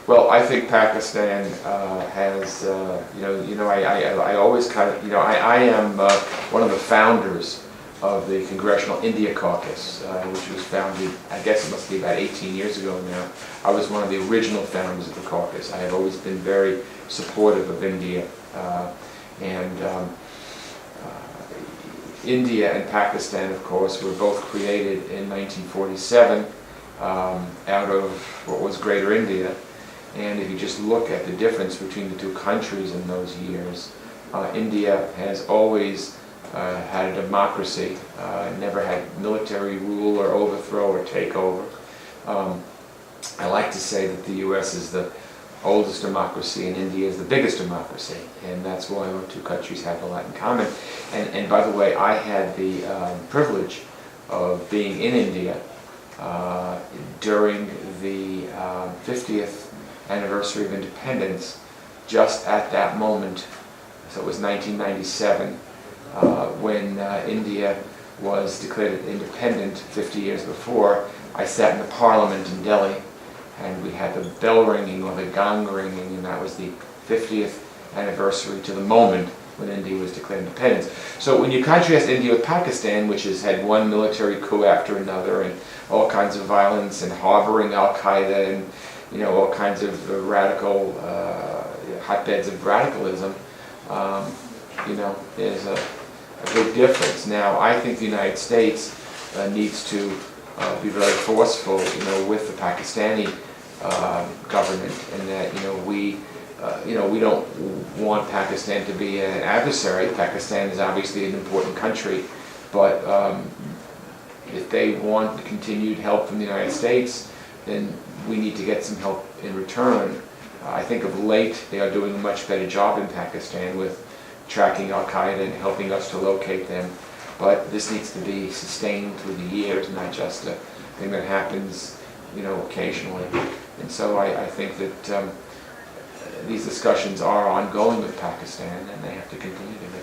Well, I think Pakistan has, I always kind of, I am one of the founders of the Congressional India Caucus, which was founded, I guess it must be about 18 years ago now. I was one of the original founders of the caucus. I have always been very supportive of India. India and Pakistan, of course, were both created in 1947 out of what was Greater India. And if you just look at the difference between the two countries in those years, India has always had a democracy, never had military rule or overthrow or takeover. I like to say that the U.S. is the oldest democracy and India is the biggest democracy, and that's why our two countries have a lot in common. And by the way, I had the privilege of being in India during the 50th anniversary of independence, just at that moment. So it was 1997 when India was declared independent 50 years before. I sat in the parliament in Delhi, and we had the bell ringing or the gong ringing, and that was the 50th anniversary to the moment when India was declared independence. So when you contrast India with Pakistan, which has had one military coup after another and all kinds of violence and harboring Al-Qaeda and all kinds of radical hotbeds of radicalism, there's a big difference. Now, I think the United States needs to be very forceful, with the Pakistani government, and that we don't want Pakistan to be an adversary. Pakistan is obviously an important country, but if they want continued help from the United States, then we need to get some help in return. I think of late they are doing a much better job in Pakistan with tracking Al-Qaeda and helping us to locate them. But this needs to be sustained through the years, not just a thing that happens, occasionally. And so I think that these discussions are ongoing with Pakistan, and they have to continue to be.